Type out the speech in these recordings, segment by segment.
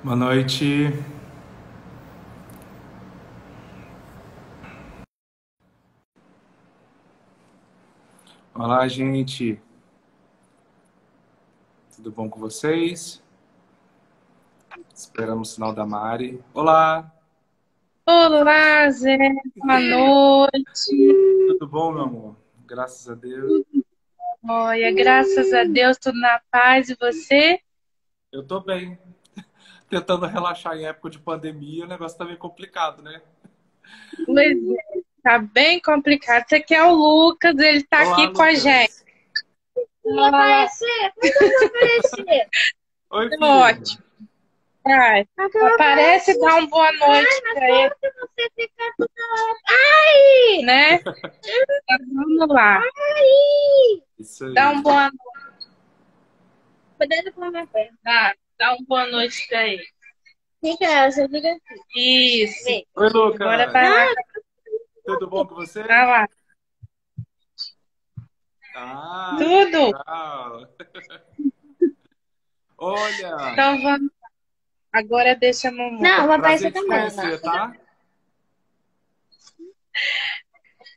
Boa noite. Olá, gente. Tudo bom com vocês? Esperamos o sinal da Mari. Olá. Olá, Zé. Boa noite. Tudo bom, meu amor? Graças a Deus. Olha, graças a Deus, tudo na paz. E você? Eu tô bem. Tentando relaxar em época de pandemia, o negócio tá meio complicado, né? Pois é, tá bem complicado. Você quer o Lucas, ele tá Olá, aqui com a gente. Lucas. Não aparecer? Não aparecer. Oi, filho. Ótimo. Vai. Aparece e dá uma boa noite pra ele. Você fica ai, né? Então, vamos lá. Isso Dá aí. uma boa noite. Cuidado com a minha perna. Dá uma boa noite pra ele. Fica essa, diga assim. Isso. Oi, Agora Lucas. vai lá. Tudo bom com você? Vai lá. Ah, que Tudo? legal. Olha, Então vamos. Agora deixa a mamãe. Não, papai, você prazer te também. conhecer, tá?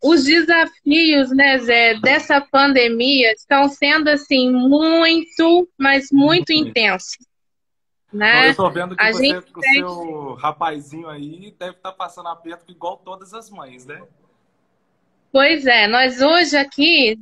Os desafios, né, Zé, dessa pandemia estão sendo assim muito, mas muito Muito. intensos, Eu né? tô vendo que A gente você, com o tem, seu rapazinho aí, deve estar passando aperto igual todas as mães, né? pois é, nós hoje aqui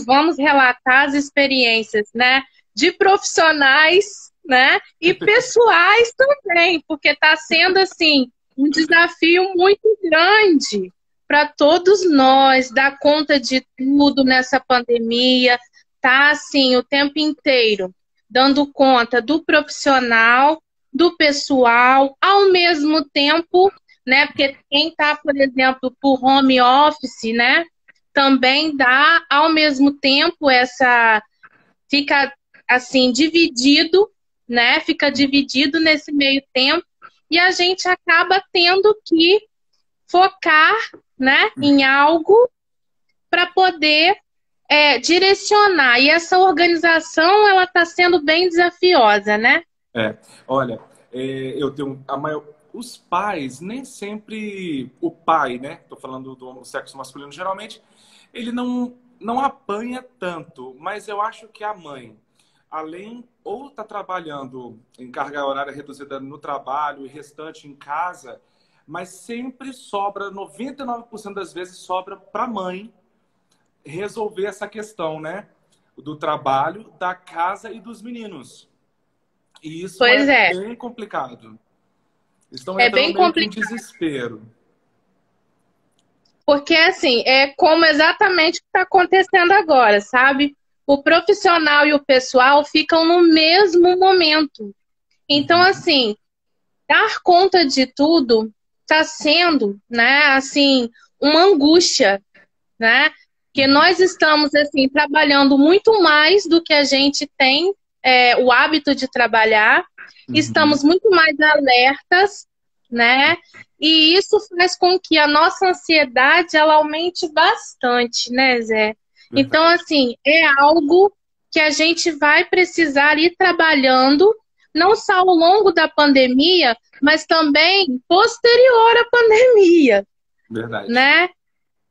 vamos relatar as experiências, né, de profissionais, né, e pessoais também, porque está sendo assim um desafio muito grande para todos nós dar conta de tudo nessa pandemia, tá assim o tempo inteiro dando conta do profissional, do pessoal, ao mesmo tempo, né? Porque quem está, por exemplo, por home office, né? Também dá ao mesmo tempo essa fica assim dividido, né? Fica dividido nesse meio tempo e a gente acaba tendo que focar, né, em algo para poder direcionar. E essa organização ela está sendo bem desafiosa, né? É, olha, eu tenho os pais, nem sempre o pai, né? Tô falando do sexo masculino, geralmente ele não apanha tanto, mas eu acho que a mãe, além ou tá trabalhando em carga horária reduzida no trabalho e restante em casa, mas sempre sobra, 99% das vezes sobra para a mãe resolver essa questão, né? Do trabalho, da casa e dos meninos. E isso é Pois é, bem complicado. Estão é entrando bem meio que em complicado, desespero. porque assim, é como exatamente o que está acontecendo agora, sabe? O profissional e o pessoal ficam no mesmo momento. Então, Uhum. assim, dar conta de tudo está sendo, né, assim, uma angústia, né? Que Uhum. nós estamos assim trabalhando muito mais do que a gente tem o hábito de trabalhar, Uhum. estamos muito mais alertas, né? E isso faz com que a nossa ansiedade ela aumente bastante, né, Zé? Então, Verdade. assim, é algo que a gente vai precisar ir trabalhando, não só ao longo da pandemia, mas também posterior à pandemia, Verdade. né?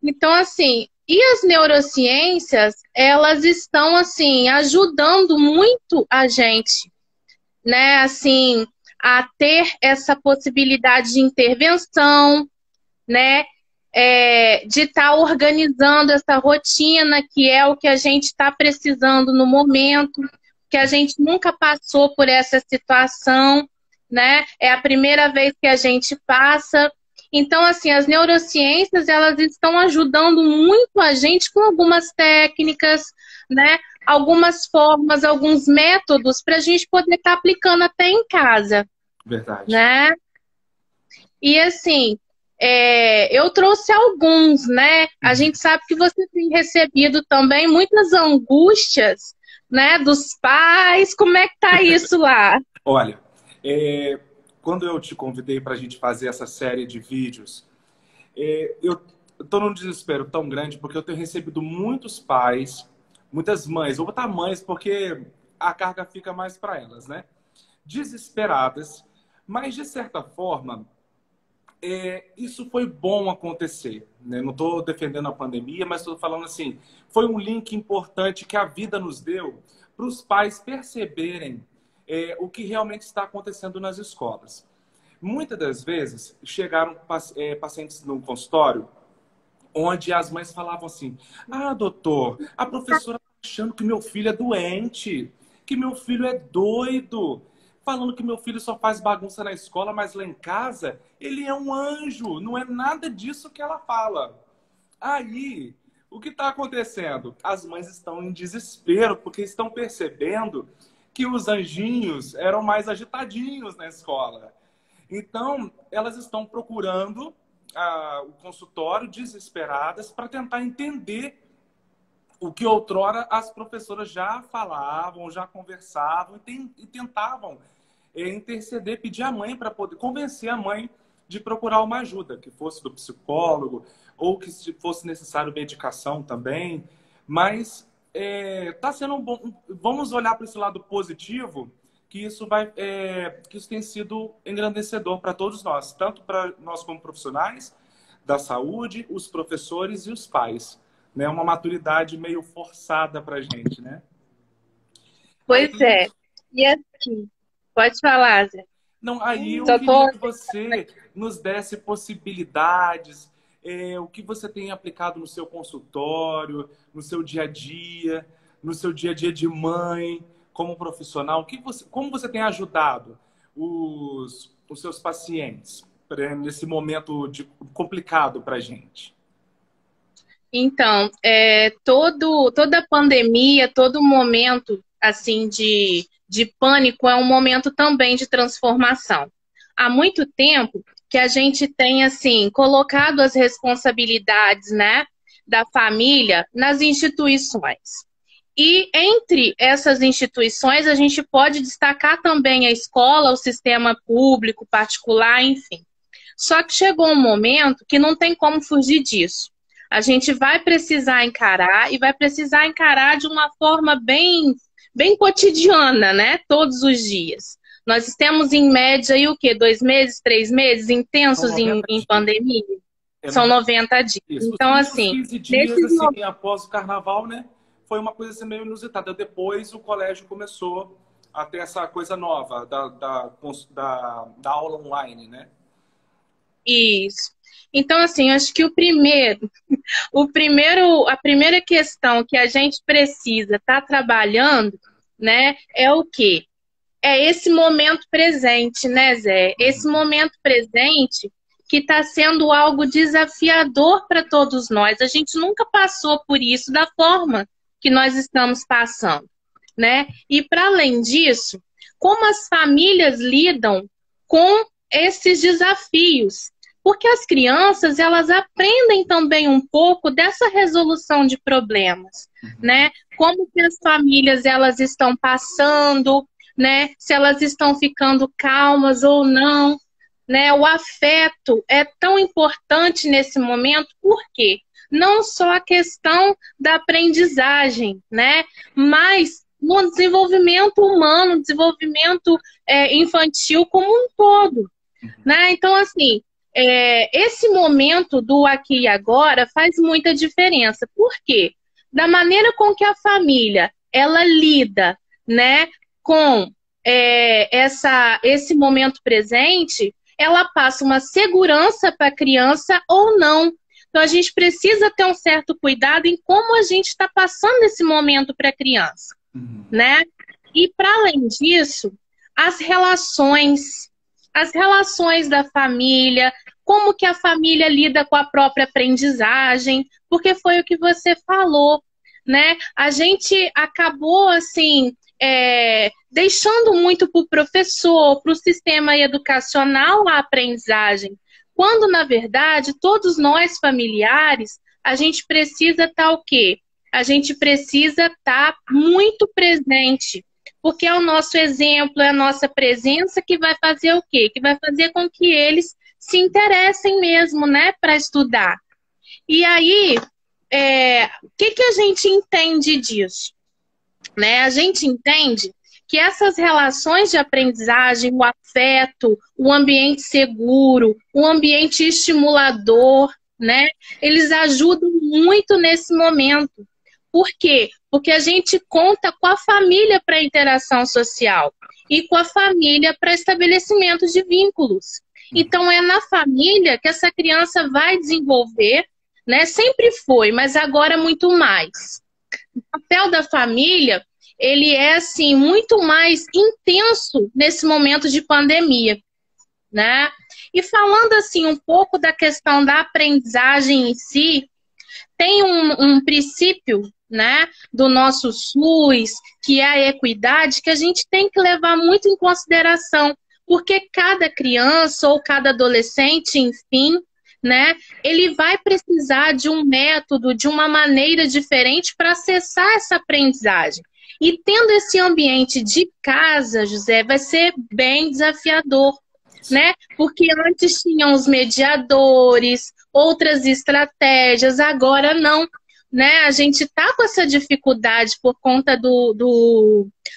Então, assim, e as neurociências, elas estão, assim, ajudando muito a gente, né, assim, a ter essa possibilidade de intervenção, né, de estar organizando essa rotina, que é o que a gente está precisando no momento, que a gente nunca passou por essa situação, né? É a primeira vez que a gente passa. Então, assim, as neurociências, elas estão ajudando muito a gente com algumas técnicas, né? Algumas formas, alguns métodos para a gente poder estar aplicando até em casa, Verdade. né? E assim, eu trouxe alguns, né? A Uhum. gente sabe que você tem recebido também muitas angústias, né, dos pais. Como é que tá isso lá? Olha, é, quando eu te convidei para a gente fazer essa série de vídeos, eu estou num desespero tão grande porque eu tenho recebido muitos pais, muitas mães, vou botar mães porque a carga fica mais para elas, né? Desesperadas, Mas, de certa forma, isso foi bom acontecer, né? Não estou defendendo a pandemia, mas estou falando assim, foi um link importante que a vida nos deu para os pais perceberem o que realmente está acontecendo nas escolas. Muitas das vezes, chegaram pacientes no consultório onde as mães falavam assim: ah, doutor, a professora está achando que meu filho é doente, que meu filho é doido, falando que meu filho só faz bagunça na escola, mas lá em casa ele é um anjo. Não é nada disso que ela fala. Aí, o que está acontecendo? As mães estão em desespero porque estão percebendo que os anjinhos eram mais agitadinhos na escola. Então, elas estão procurando o consultório desesperadas para tentar entender o que outrora as professoras já falavam, já conversavam e tentavam interceder, pedir à mãe para poder convencer a mãe de procurar uma ajuda, que fosse do psicólogo ou que se fosse necessário medicação também. Mas está sendo um bom. Vamos olhar para esse lado positivo, que que isso tem sido engrandecedor para todos nós, tanto para nós como profissionais da saúde, os professores e os pais, né? Uma maturidade meio forçada para a gente, né? Pois é. E assim, pode falar, Zé. Não, aí eu queria que você nos desse possibilidades, o que você tem aplicado no seu consultório, no seu dia a dia, no seu dia a dia de mãe, como profissional. Como você tem ajudado os seus pacientes nesse momento complicado para a gente? Então, toda pandemia, todo momento assim de pânico é um momento também de transformação. Há muito tempo que a gente tem assim colocado as responsabilidades, né, da família nas instituições. E entre essas instituições a gente pode destacar também a escola, o sistema público, particular, enfim. Só que chegou um momento que não tem como fugir disso. A gente vai precisar encarar e vai precisar encarar de uma forma bem cotidiana, né? Todos os dias. Nós temos em média aí o quê? 2 meses, 3 meses intensos em pandemia? São 90 dias. Isso. Então, assim, 15 dias assim, após o carnaval, né? Foi uma coisa assim, meio inusitada. Depois o colégio começou a ter essa coisa nova da aula online, né? Isso. Então, assim, eu acho que a primeira questão que a gente precisa estar trabalhando, né, é o quê? É esse momento presente, né, Zé? Esse momento presente que está sendo algo desafiador para todos nós. A gente nunca passou por isso da forma que nós estamos passando, né? E para além disso, como as famílias lidam com esses desafios? Porque as crianças, elas aprendem também um pouco dessa resolução de problemas, né? Como que as famílias, elas estão passando, né? Se elas estão ficando calmas ou não, né? O afeto é tão importante nesse momento, por quê? Não só a questão da aprendizagem, né? Mas no desenvolvimento humano, desenvolvimento infantil como um todo, né? Então, assim, esse momento do aqui e agora faz muita diferença. Por quê? Da maneira com que a família ela lida, né, com esse momento presente, ela passa uma segurança para a criança ou não. Então, a gente precisa ter um certo cuidado em como a gente está passando esse momento para a criança, né? E, para além disso, as relações da família, como que a família lida com a própria aprendizagem, porque foi o que você falou, né? A gente acabou, assim, deixando muito para o professor, para o sistema educacional a aprendizagem, quando, na verdade, todos nós familiares, a gente precisa estar o quê? A gente precisa estar muito presente, porque é o nosso exemplo, é a nossa presença que vai fazer o quê? Que vai fazer com que eles se interessem mesmo, né, para estudar. E aí, o que a gente entende disso? Né? A gente entende que essas relações de aprendizagem, o afeto, o ambiente seguro, o ambiente estimulador, né? Eles ajudam muito nesse momento. Por quê? Porque a gente conta com a família para interação social e com a família para estabelecimento de vínculos. Então, é na família que essa criança vai desenvolver, né? Sempre foi, mas agora muito mais. O papel da família, ele é, assim, muito mais intenso nesse momento de pandemia, né? E falando, assim, um pouco da questão da aprendizagem em si, tem um princípio, né, do nosso SUS, que é a equidade, que a gente tem que levar muito em consideração, porque cada criança ou cada adolescente, enfim, né, ele vai precisar de um método, de uma maneira diferente para acessar essa aprendizagem. E tendo esse ambiente de casa, José, vai ser bem desafiador, né? Porque antes tinham os mediadores, outras estratégias, agora não, né? A gente está com essa dificuldade por conta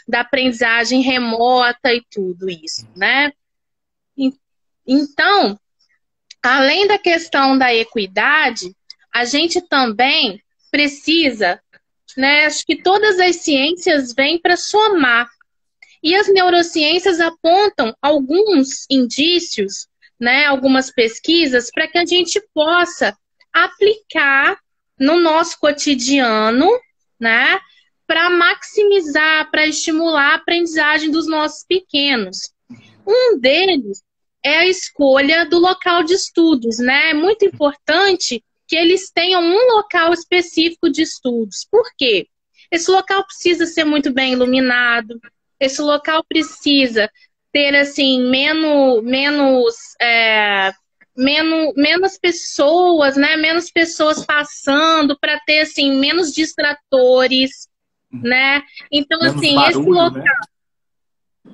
da aprendizagem remota e tudo isso, né? Então, além da questão da equidade, a gente também precisa, né? Acho que todas as ciências vêm para somar. E as neurociências apontam alguns indícios, né, algumas pesquisas, para que a gente possa aplicar no nosso cotidiano, né, para maximizar, para estimular a aprendizagem dos nossos pequenos. Um deles é a escolha do local de estudos, né? É muito importante que eles tenham um local específico de estudos. Por quê? Esse local precisa ser muito bem iluminado, esse local precisa ter, assim, menos pessoas, né? Menos pessoas passando, para ter, assim, menos distratores, né? Então, Menos assim, barulho, esse local, né?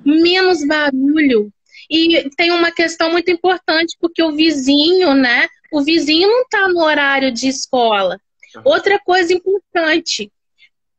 menos barulho. E tem uma questão muito importante, porque o vizinho, né? O vizinho não está no horário de escola. Outra coisa importante,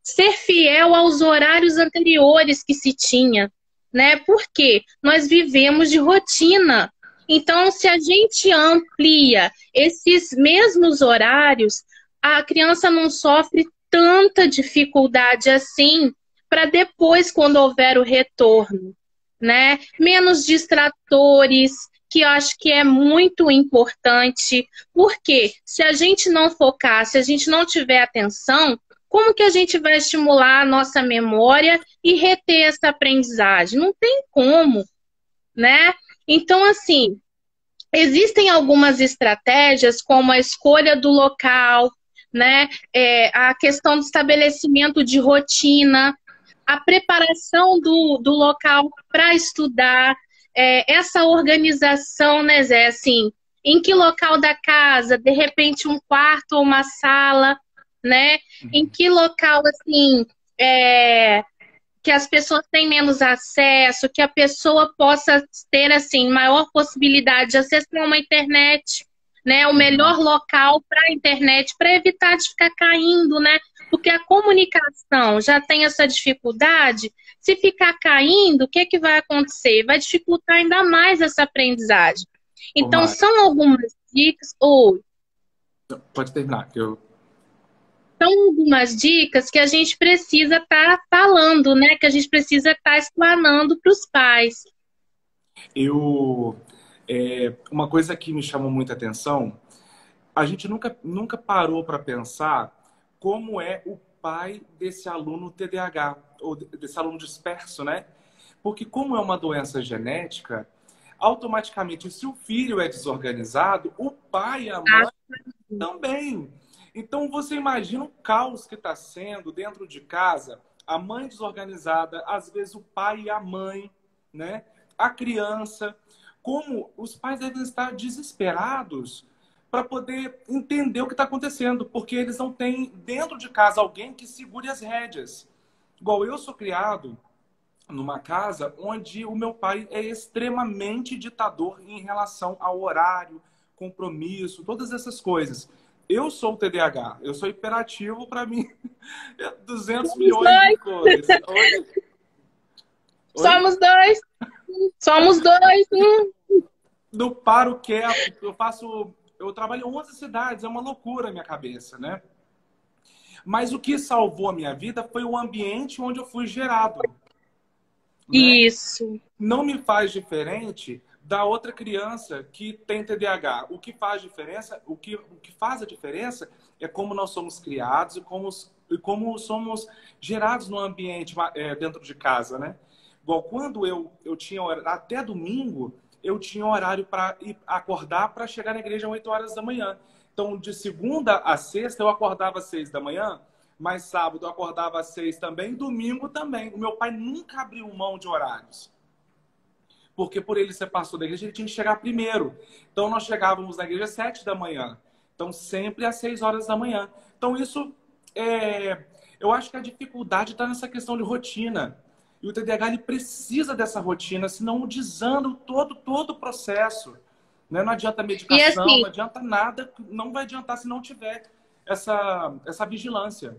ser fiel aos horários anteriores que se tinha, né? Porque nós vivemos de rotina. Então, se a gente amplia esses mesmos horários, a criança não sofre tanta dificuldade assim para depois, quando houver o retorno, né? Menos distratores, que eu acho que é muito importante, porque se a gente não focar, se a gente não tiver atenção, como que a gente vai estimular a nossa memória e reter essa aprendizagem? Não tem como, né? Então, assim, existem algumas estratégias, como a escolha do local, né? A questão do estabelecimento de rotina, a preparação do local para estudar, essa organização, né, Zé? Assim, em que local da casa, de repente um quarto ou uma sala, né? Em que local, assim, que as pessoas têm menos acesso, que a pessoa possa ter, assim, maior possibilidade de acessar uma internet, né? O melhor local para a internet, para evitar de ficar caindo, né? Porque a comunicação já tem essa dificuldade. Se ficar caindo, o que que vai acontecer? Vai dificultar ainda mais essa aprendizagem. Então, são algumas dicas. Pode terminar, que eu... São algumas dicas que a gente precisa estar falando, né? Que a gente precisa estar explanando para os pais. Uma coisa que me chamou muita atenção, a gente nunca parou para pensar como é o pai desse aluno TDAH, ou desse aluno disperso, né? Porque como é uma doença genética, automaticamente, se o filho é desorganizado, o pai e a mãe também. Então, você imagina o caos que está sendo dentro de casa, a mãe desorganizada, às vezes o pai e a mãe, né? A criança. Como os pais devem estar desesperados para poder entender o que está acontecendo, porque eles não têm dentro de casa alguém que segure as rédeas. Igual eu sou criado numa casa onde o meu pai é extremamente ditador em relação ao horário, compromisso, todas essas coisas. Eu sou o TDAH, eu sou hiperativo, para mim, 200 milhões de coisas. Oi? Somos dois. Somos dois. Não paro quieto. Eu trabalho em 11 cidades, é uma loucura a minha cabeça, né? Mas o que salvou a minha vida foi o ambiente onde eu fui gerado, né? Isso. Não me faz diferente da outra criança que tem TDAH. O que faz diferença, o que faz a diferença é como nós somos criados e como somos gerados no ambiente dentro de casa, né? Igual quando eu tinha até domingo, eu tinha horário para acordar para chegar na igreja às 8 horas da manhã. Então, de segunda a sexta, eu acordava às 6 da manhã, mas sábado eu acordava às 6 também, domingo também. O meu pai nunca abriu mão de horários. Porque por ele ser pastor da igreja, ele tinha que chegar primeiro. Então, nós chegávamos na igreja às 7 da manhã. Então, sempre às 6 horas da manhã. Então, isso eu acho que a dificuldade está nessa questão de rotina. E o TDAH ele precisa dessa rotina, senão desanda todo o processo. Né? Não adianta E medicação, assim, não adianta nada, não vai adiantar se não tiver essa vigilância.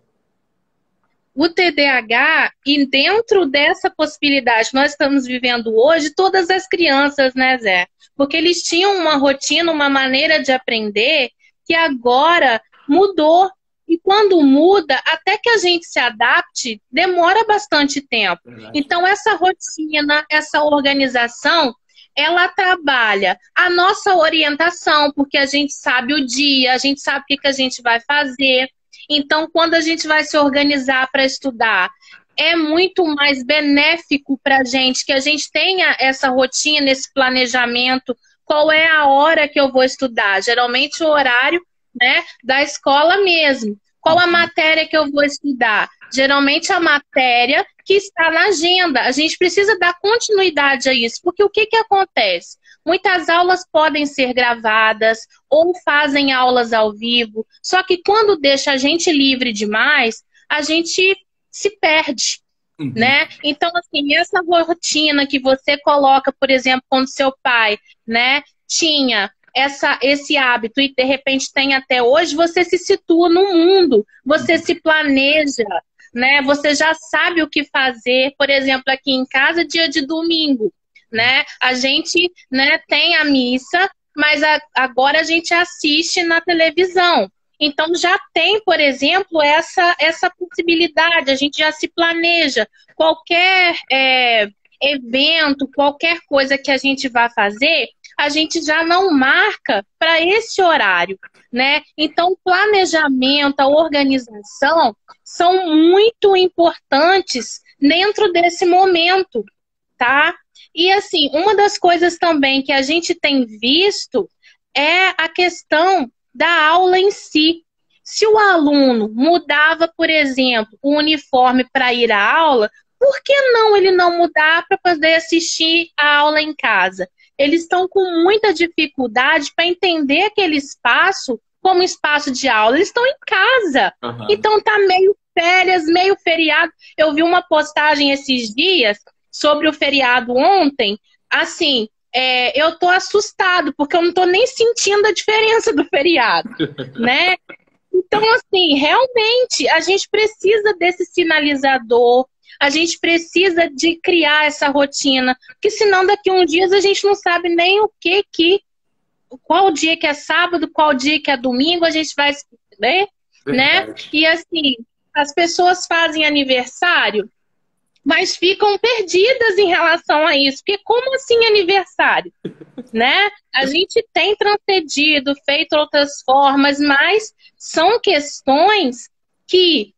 o TDAH, e dentro dessa possibilidade que nós estamos vivendo hoje, todas as crianças, né, Zé? Porque eles tinham uma rotina, uma maneira de aprender que agora mudou. E quando muda, até que a gente se adapte, demora bastante tempo. Verdade. Então, essa rotina, essa organização, ela trabalha a nossa orientação, porque a gente sabe o dia, a gente sabe o que a gente vai fazer. Então, quando a gente vai se organizar para estudar, é muito mais benéfico para a gente que a gente tenha essa rotina, esse planejamento. Qual é a hora que eu vou estudar? Geralmente o horário, né, da escola mesmo. Qual a Uhum. matéria que eu vou estudar? Geralmente a matéria que está na agenda. A gente precisa dar continuidade a isso, porque o que que acontece? Muitas aulas podem ser gravadas ou fazem aulas ao vivo, só que quando deixa a gente livre demais, a gente se perde, Uhum. né? Então, assim, essa rotina que você coloca, por exemplo, quando seu pai, né, tinha esse hábito e de repente tem até hoje, você se situa no mundo, você Uhum. se planeja, né? Você já sabe o que fazer. Por exemplo, aqui em casa, dia de domingo, né? A gente, né, tem a missa, mas agora a gente assiste na televisão. Então já tem, por exemplo, essa possibilidade, a gente já se planeja. Qualquer evento, qualquer coisa que a gente vá fazer, a gente já não marca para esse horário, né? Então, o planejamento, a organização são muito importantes dentro desse momento, tá? E assim, uma das coisas também que a gente tem visto é a questão da aula em si. Se o aluno mudava, por exemplo, o uniforme para ir à aula, por que não ele não mudar para poder assistir a aula em casa? Eles estão com muita dificuldade para entender aquele espaço como espaço de aula. Eles estão em casa. Aham. Então tá meio férias, meio feriado. Eu vi uma postagem esses dias sobre o feriado ontem. Assim, eu tô assustado, porque eu não tô nem sentindo a diferença do feriado, né? Então, assim, realmente, a gente precisa desse sinalizador, a gente precisa de criar essa rotina, porque senão daqui a uns dias a gente não sabe nem qual dia que é sábado, qual dia que é domingo, a gente vai, né? Verdade. E assim, as pessoas fazem aniversário, mas ficam perdidas em relação a isso, porque como assim aniversário? Né? A gente tem transcedido, feito outras formas, mas são questões que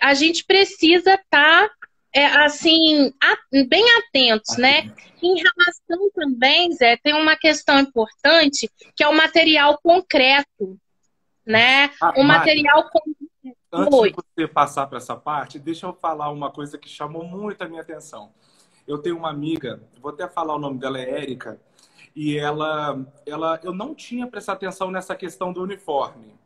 a gente precisa estar assim, bem atentos, né? Em relação também, Zé, tem uma questão importante que é o material concreto, né? Ah, O Mari, material antes de Oi. você passar para essa parte, deixa eu falar uma coisa que chamou muito a minha atenção. Eu tenho uma amiga, vou até falar o nome dela, é Érica, e eu não tinha prestado atenção nessa questão do uniforme.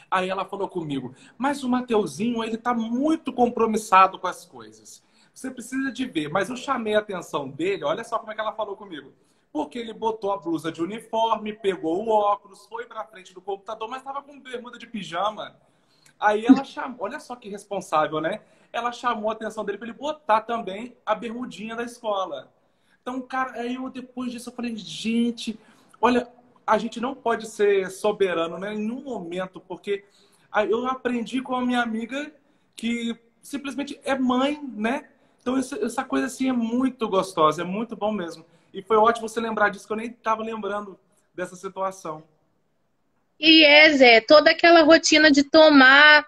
Aí ela falou comigo, mas o Mateuzinho, ele tá muito compromissado com as coisas. Você precisa de ver, mas eu chamei a atenção dele, olha só como é que ela falou comigo. Porque ele botou a blusa de uniforme, pegou o óculos, foi pra frente do computador, mas estava com bermuda de pijama. Aí ela chamou, olha só que responsável, né? Ela chamou a atenção dele para ele botar também a bermudinha da escola. Então, cara, aí eu depois disso eu falei, gente, olha, a gente não pode ser soberano, né, em nenhum momento, porque aí eu aprendi com a minha amiga que simplesmente é mãe, né? Então essa coisa assim é muito gostosa, é muito bom mesmo. E foi ótimo você lembrar disso, que eu nem estava lembrando dessa situação. E Zé, toda aquela rotina de tomar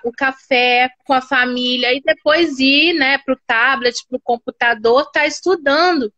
o café com a família e depois ir, né, para o tablet, para o computador, tá estudando.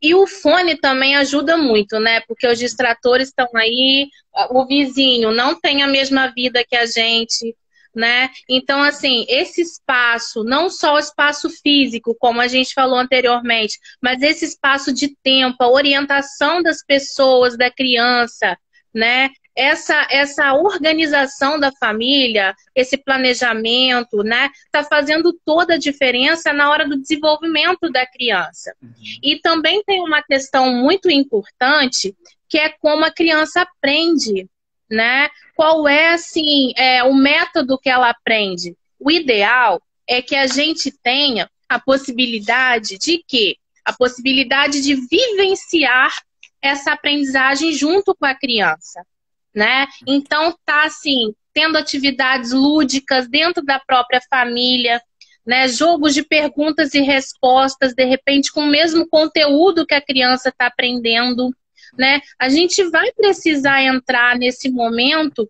E o fone também ajuda muito, né? Porque os distratores estão aí, o vizinho não tem a mesma vida que a gente, né? Então, assim, esse espaço, não só o espaço físico, como a gente falou anteriormente, mas esse espaço de tempo, a orientação das pessoas, da criança, né? Essa organização da família, esse planejamento, né? Está fazendo toda a diferença na hora do desenvolvimento da criança. E também tem uma questão muito importante, que é como a criança aprende, né? Qual é, assim, o método que ela aprende? O ideal é que a gente tenha a possibilidade de quê? A possibilidade de vivenciar essa aprendizagem junto com a criança, né? Então, tá, assim, tendo atividades lúdicas dentro da própria família, né? Jogos de perguntas e respostas, de repente, com o mesmo conteúdo que a criança está aprendendo, né? A gente vai precisar entrar nesse momento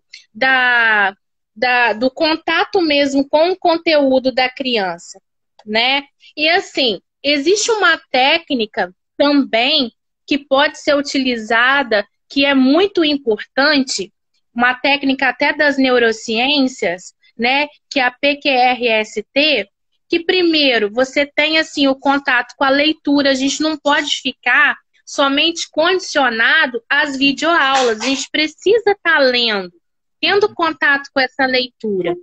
do contato mesmo com o conteúdo da criança, né? E assim, existe uma técnica também que pode ser utilizada, que é muito importante, uma técnica até das neurociências, né? Que é a PQRST, que primeiro você tem assim o contato com a leitura, a gente não pode ficar somente condicionado às videoaulas, a gente precisa estar lendo, tendo contato com essa leitura,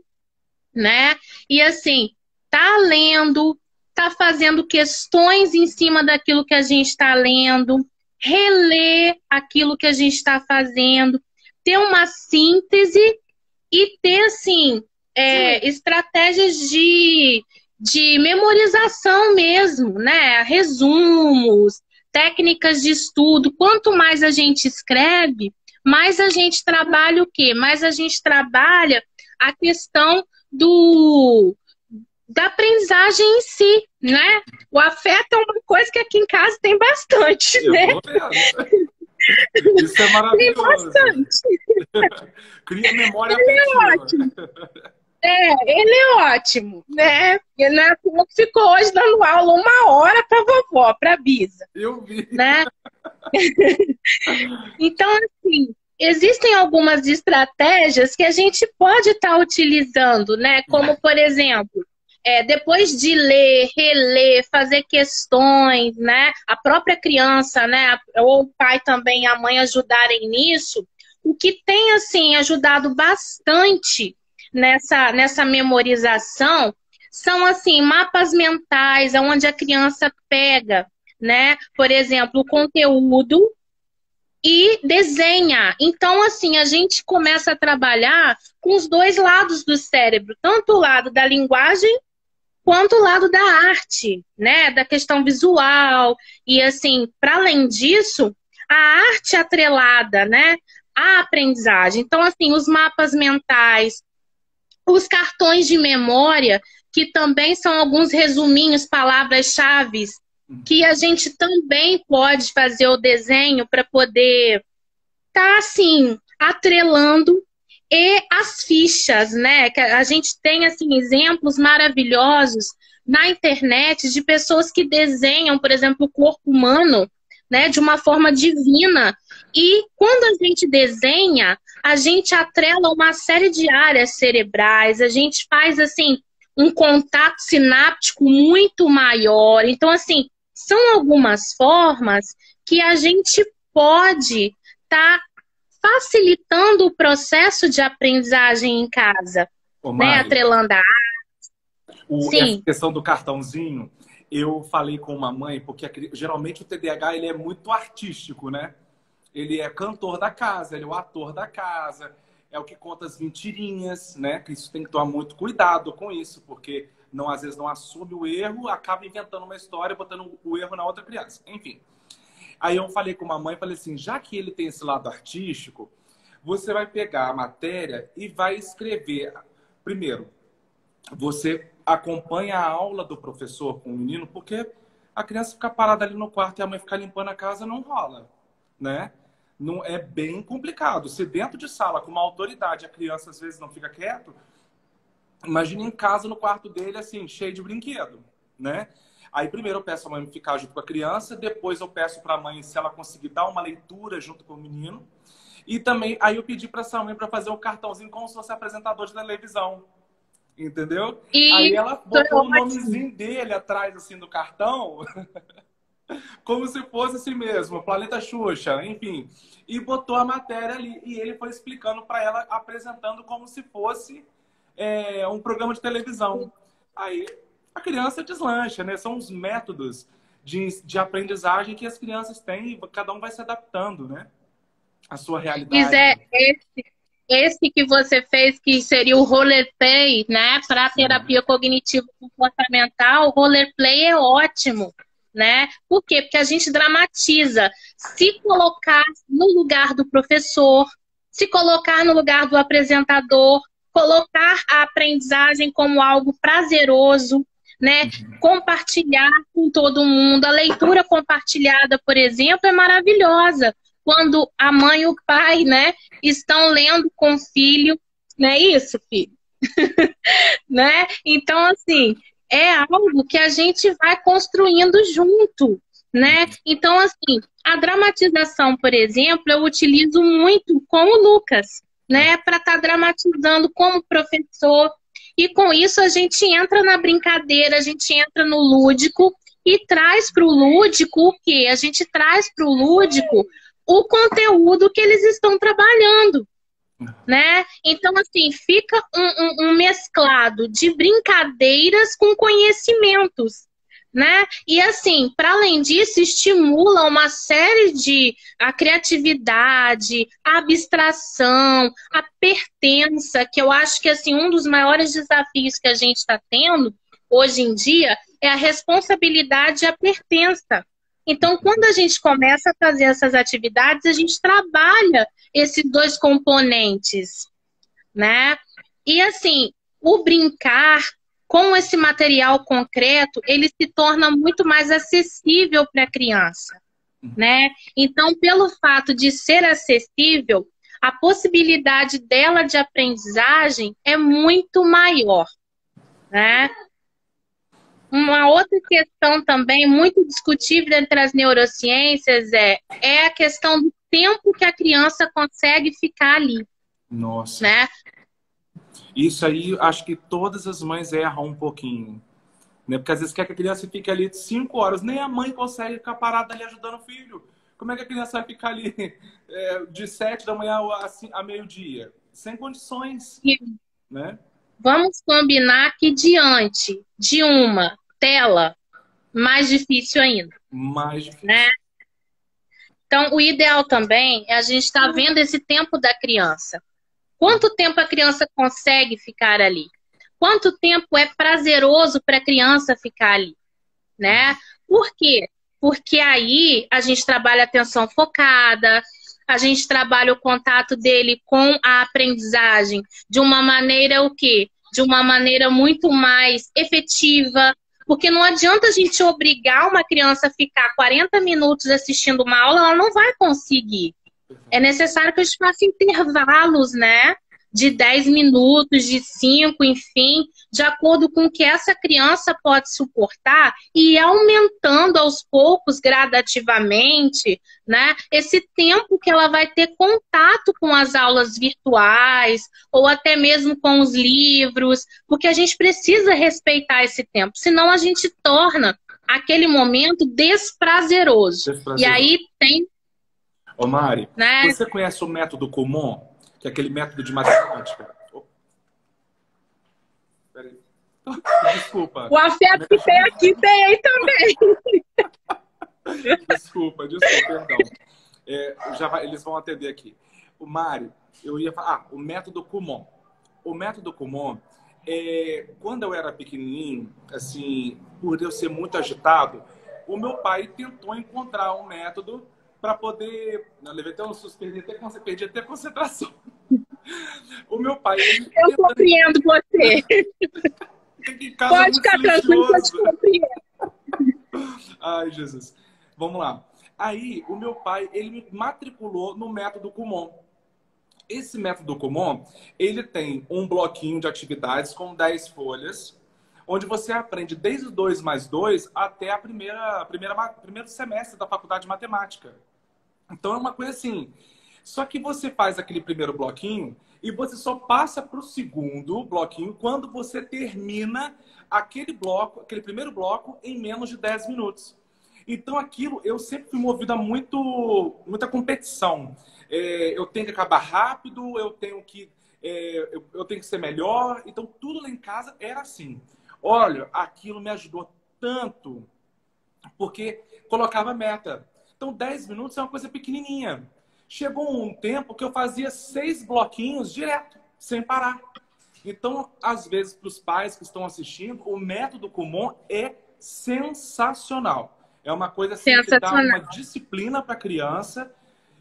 né? E assim, tá lendo, tá fazendo questões em cima daquilo que a gente está lendo, reler aquilo que a gente está fazendo, ter uma síntese e ter, assim, estratégias de memorização mesmo, né? Resumos, técnicas de estudo. Quanto mais a gente escreve, mais a gente trabalha o quê? Mais a gente trabalha a questão da aprendizagem em si, né? O afeto é uma coisa que aqui em casa tem bastante, né? Isso é maravilhoso. Tem bastante. Cria memória afetiva. Ele é ótimo, né? Ele não é como que ficou hoje dando aula 1 hora para vovó, para Bisa. Eu vi. Né? Então, assim, existem algumas estratégias que a gente pode estar utilizando, né? Como, por exemplo, depois de ler, reler, fazer questões, né? A própria criança, né? Ou o pai também, a mãe ajudarem nisso. O que tem, assim, ajudado bastante nessa memorização são, assim, mapas mentais, onde a criança pega, né? Por exemplo, o conteúdo e desenha. Então, assim, a gente começa a trabalhar com os dois lados do cérebro, tanto o lado da linguagem quanto o lado da arte, né? Da questão visual. E, assim, para além disso, a arte atrelada, né? À aprendizagem. Então, assim, os mapas mentais, os cartões de memória, que também são alguns resuminhos, palavras-chave, que a gente também pode fazer o desenho para poder estar, assim, atrelando, e as fichas, né? Que a gente tem, assim, exemplos maravilhosos na internet de pessoas que desenham, por exemplo, o corpo humano, né, de uma forma divina. E quando a gente desenha, a gente atrela uma série de áreas cerebrais, a gente faz, assim, um contato sináptico muito maior. Então, assim, são algumas formas que a gente pode estar facilitando o processo de aprendizagem em casa, né? Atrelando a arte. Essa questão do cartãozinho, eu falei com uma mãe, porque geralmente o TDAH ele é muito artístico, né? Ele é cantor da casa, ele é o ator da casa. é o que conta as mentirinhas, né? Que isso tem que tomar muito cuidado com isso, porque não, às vezes não assume o erro, acaba inventando uma história, botando o erro na outra criança. Enfim. Aí eu falei com a mamãe, falei assim, já que ele tem esse lado artístico, você vai pegar a matéria e vai escrever. Primeiro, você acompanha a aula do professor com o menino, porque a criança ficar parada ali no quarto e a mãe ficar limpando a casa não rola, né? Não, é bem complicado. Se dentro de sala, com uma autoridade, a criança às vezes não fica quieto, imagine em casa, no quarto dele, assim, cheio de brinquedo, né? Aí primeiro eu peço a mãe ficar junto com a criança, depois eu peço para a mãe se ela conseguir dar uma leitura junto com o menino. E também, aí eu pedi para essa mãe para fazer o cartãozinho como se fosse apresentador de televisão. Entendeu? E aí ela botou o nomezinho dele atrás, assim, do cartão, como se fosse assim mesmo, Planeta Xuxa, enfim. E botou a matéria ali. E ele foi explicando para ela, apresentando como se fosse um programa de televisão. Aí a criança deslancha, né? São os métodos de aprendizagem que as crianças têm e cada um vai se adaptando, né? À sua realidade. Esse que você fez, que seria o roleplay, né? Para terapia cognitivo-comportamental, o roleplay é ótimo, né? Por quê? Porque a gente dramatiza. Se colocar no lugar do professor, se colocar no lugar do apresentador, colocar a aprendizagem como algo prazeroso, né? Compartilhar com todo mundo. A leitura compartilhada, por exemplo, é maravilhosa. Quando a mãe e o pai, né, estão lendo com o filho, não é isso, filho? Né? Então, assim, é algo que a gente vai construindo junto, né? Então, assim, a dramatização, por exemplo, eu utilizo muito com o Lucas, né, para estar dramatizando como professor. E com isso a gente entra na brincadeira, a gente entra no lúdico e traz para o lúdico o quê? A gente traz para o lúdico o conteúdo que eles estão trabalhando, né? Então, assim, fica um mesclado de brincadeiras com conhecimentos, né? E, assim, para além disso, estimula uma série a criatividade, a abstração, a pertença, que eu acho que, assim, um dos maiores desafios que a gente está tendo hoje em dia é a responsabilidade e a pertença. Então, quando a gente começa a fazer essas atividades, a gente trabalha esses dois componentes, né? E, assim, o brincar com esse material concreto, ele se torna muito mais acessível para a criança, né? Então, pelo fato de ser acessível, a possibilidade dela de aprendizagem é muito maior, né? Uma outra questão também muito discutível entre as neurociências é a questão do tempo que a criança consegue ficar ali. Nossa. Né? Isso aí, acho que todas as mães erram um pouquinho. Né? Porque às vezes quer que a criança fique ali 5 horas. Nem a mãe consegue ficar parada ali ajudando o filho. Como é que a criança vai ficar ali de 7 da manhã a meio-dia? Sem condições. Né? Vamos combinar que diante de uma tela, mais difícil ainda. Mais difícil. Né? Então, o ideal também é a gente estar vendo esse tempo da criança. Quanto tempo a criança consegue ficar ali? Quanto tempo é prazeroso para a criança ficar ali? Né? Por quê? Porque aí a gente trabalha a atenção focada, a gente trabalha o contato dele com a aprendizagem de uma maneira o quê? De uma maneira muito mais efetiva, porque não adianta a gente obrigar uma criança a ficar 40 minutos assistindo uma aula, ela não vai conseguir. É necessário que a gente faça intervalos, né? De 10 minutos, de 5, enfim, de acordo com o que essa criança pode suportar e ir aumentando aos poucos, gradativamente, né, esse tempo que ela vai ter contato com as aulas virtuais ou até mesmo com os livros, porque a gente precisa respeitar esse tempo, senão a gente torna aquele momento desprazeroso. E aí tem... Ô Mari, né? Você conhece o método Kumon? Que é aquele método de matemática. Peraí. Desculpa. O afeto que tem aqui tem aí também. Desculpa, perdão. Eles vão atender aqui. Mari, eu ia falar, o método Kumon. O método Kumon, quando eu era pequenininho, assim, por eu ser muito agitado, o meu pai tentou encontrar um método para poder... Não, levei até um susto, perdi até a concentração. O meu pai... Eu compreendo você. Pode ficar tranquilo, eu te compreendo. Ai, Jesus. Vamos lá. Aí, o meu pai, ele me matriculou no método Kumon. Esse método Kumon, ele tem um bloquinho de atividades com 10 folhas, onde você aprende desde o 2 mais 2 até a primeiro semestre da faculdade de matemática. Então, é uma coisa assim. Só que você faz aquele primeiro bloquinho e você só passa para o segundo bloquinho quando você termina aquele bloco, aquele primeiro bloco, em menos de 10 minutos. Então, aquilo, eu sempre fui movido a muita competição. Eu tenho que acabar rápido, eu tenho que ser melhor. Então, tudo lá em casa era assim. Olha, aquilo me ajudou tanto, porque colocava meta. Então, 10 minutos é uma coisa pequenininha. Chegou um tempo que eu fazia 6 bloquinhos direto, sem parar. Então, às vezes, para os pais que estão assistindo, o método Kumon é sensacional. É uma coisa assim que dá uma disciplina para a criança.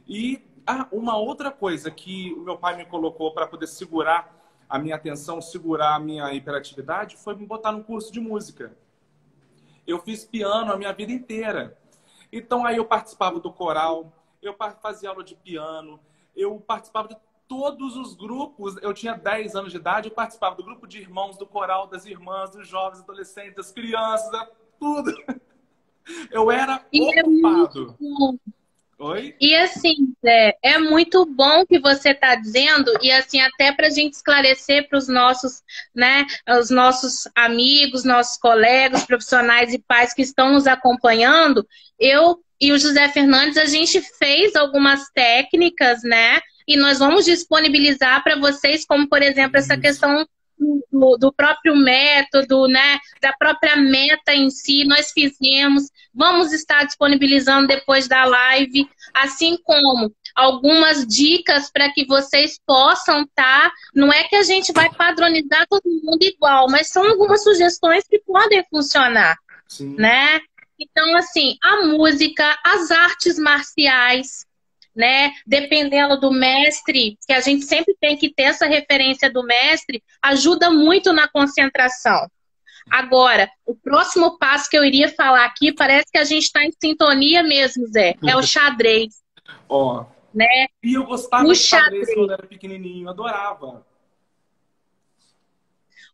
E uma outra coisa que o meu pai me colocou para poder segurar a minha atenção, segurar a minha hiperatividade, foi me botar no curso de música. Eu fiz piano a minha vida inteira. Então, aí eu participava do coral, eu fazia aula de piano, eu participava de todos os grupos. Eu tinha 10 anos de idade, eu participava do grupo de irmãos, do coral, das irmãs, dos jovens, adolescentes, das crianças, tudo. Eu era ocupado. Oi? E assim, Zé, é muito bom o que você está dizendo, e assim, até para a gente esclarecer para os nossos, né, os nossos amigos, nossos colegas, profissionais e pais que estão nos acompanhando, eu e o José Fernandes, a gente fez algumas técnicas, né, e nós vamos disponibilizar para vocês, como por exemplo, essa questão do próprio método, né, da própria meta em si, nós fizemos, vamos estar disponibilizando depois da live, assim como algumas dicas para que vocês possam não é que a gente vai padronizar todo mundo igual, mas são algumas sugestões que podem funcionar, sim, né? Então, assim, a música, as artes marciais, né? Dependendo do mestre, que a gente sempre tem que ter essa referência do mestre, ajuda muito na concentração. Agora, o próximo passo que eu iria falar aqui, parece que a gente está em sintonia mesmo, Zé, é o xadrez. Ó, né? E eu gostava de xadrez quando era pequenininho, adorava.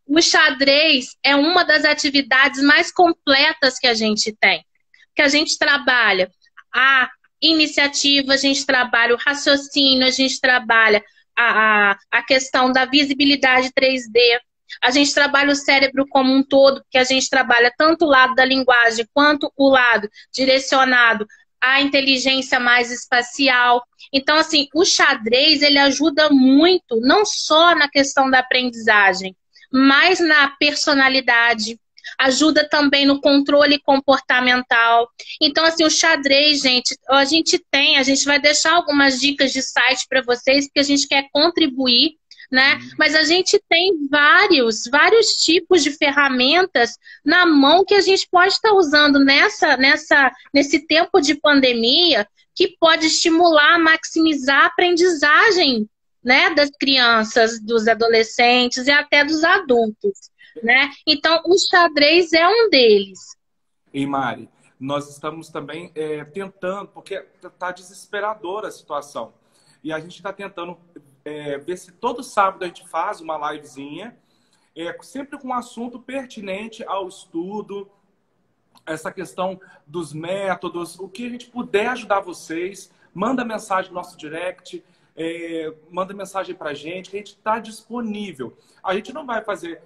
O xadrez é uma das atividades mais completas que a gente tem. Que a gente trabalha a iniciativa, a gente trabalha o raciocínio, a gente trabalha a questão da visibilidade 3D, a gente trabalha o cérebro como um todo, porque a gente trabalha tanto o lado da linguagem quanto o lado direcionado à inteligência mais espacial. Então, assim, o xadrez, ele ajuda muito, não só na questão da aprendizagem, mas na personalidade, ajuda também no controle comportamental. Então, assim, o xadrez, gente, a gente vai deixar algumas dicas de site para vocês, porque a gente quer contribuir, né? Mas a gente tem vários tipos de ferramentas na mão que a gente pode estar usando nesse tempo de pandemia, que pode estimular, maximizar a aprendizagem, né, das crianças, dos adolescentes e até dos adultos, né? Então, o xadrez é um deles. E Mari, nós estamos também tentando, porque está desesperadora a situação, e a gente está tentando ver se todo sábado a gente faz uma livezinha, sempre com um assunto pertinente ao estudo, essa questão dos métodos, o que a gente puder ajudar vocês, manda mensagem no nosso direct, manda mensagem pra gente, que a gente está disponível. A gente não vai fazer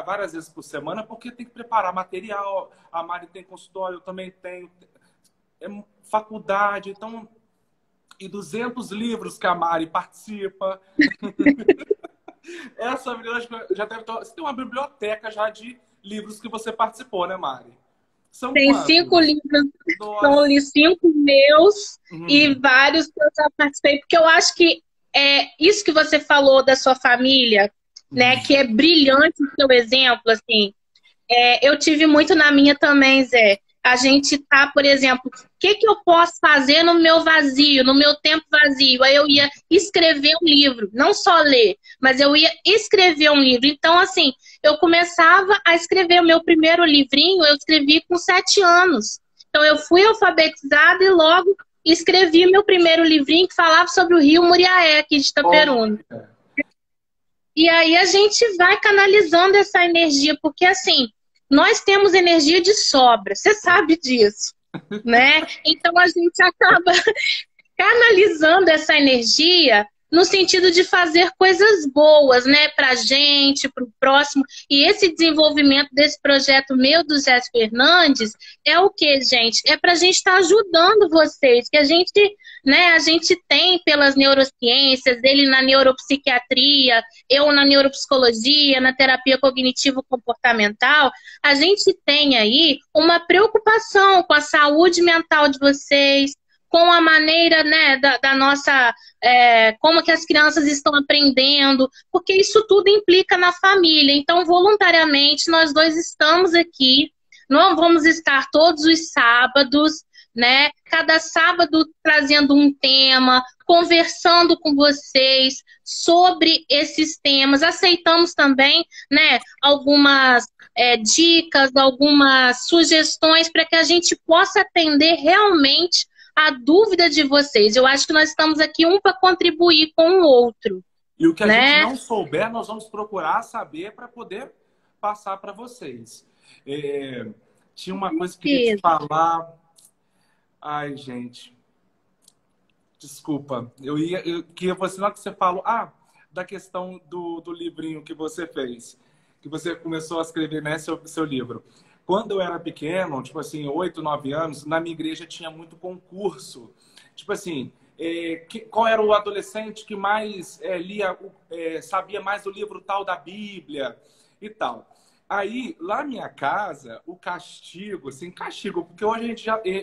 várias vezes por semana, porque tem que preparar material, a Mari tem consultório, eu também tenho faculdade, então, e 200 livros que a Mari participa. Essa menina já deve ter... Você tem uma biblioteca já de livros que você participou, né, Mari? São tem quantos? 5 livros, são 5 meus e vários que eu já participei, porque eu acho que isso que você falou da sua família, né, que é brilhante o seu exemplo, assim, eu tive muito na minha também, Zé. A gente tá, por exemplo, o que que eu posso fazer no meu vazio, no meu tempo vazio? Aí eu ia escrever um livro, não só ler, mas eu ia escrever um livro. Então, assim, eu começava a escrever o meu primeiro livrinho, eu escrevi com 7 anos. Então, eu fui alfabetizada e logo escrevi meu primeiro livrinho que falava sobre o rio Muriaé, aqui de Itaperuna. E aí a gente vai canalizando essa energia, porque assim, nós temos energia de sobra, você sabe disso, né? Então a gente acaba canalizando essa energia no sentido de fazer coisas boas, né, pra gente, pro próximo. E esse desenvolvimento desse projeto meu do Zé Fernandes é o que, gente? É pra gente estar ajudando vocês, que a gente, né, a gente tem pelas neurociências, ele na neuropsiquiatria, eu na neuropsicologia, na terapia cognitivo-comportamental, a gente tem aí uma preocupação com a saúde mental de vocês, com a maneira, né, da nossa, como que as crianças estão aprendendo, porque isso tudo implica na família. Então, voluntariamente, nós dois estamos aqui, não vamos estar todos os sábados, né, cada sábado trazendo um tema, conversando com vocês sobre esses temas. Aceitamos também, né, algumas dicas, algumas sugestões para que a gente possa atender realmente a dúvida de vocês. Eu acho que nós estamos aqui um para contribuir com o outro. E o que a né? gente não souber, nós vamos procurar saber para poder passar para vocês. Tinha uma coisa que eu queria te falar. Ai, gente. Desculpa. Eu queria você, na hora que você falou, da questão do livrinho que você fez, que você começou a escrever, né, seu livro. Quando eu era pequeno, tipo assim, 8, 9 anos, na minha igreja tinha muito concurso. Tipo assim, qual era o adolescente que mais sabia mais do livro tal da Bíblia e tal. Aí, lá na minha casa, o castigo, porque hoje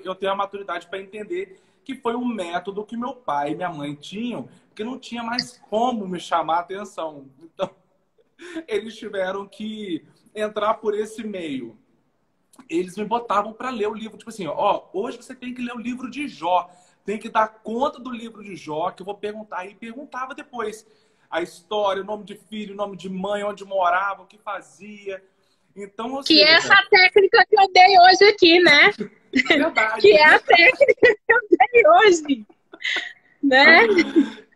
eu tenho a maturidade para entender que foi um método que meu pai e minha mãe tinham, porque não tinha mais como me chamar a atenção. Então, eles tiveram que entrar por esse meio. Eles me botavam para ler o livro, tipo assim, hoje você tem que ler o livro de Jó, tem que dar conta do livro de Jó, que eu vou perguntar, e perguntava depois a história, o nome de filho, o nome de mãe, onde morava, o que fazia. Então, que é essa técnica que eu dei hoje aqui, né? Verdade. Que é a técnica que eu dei hoje, né?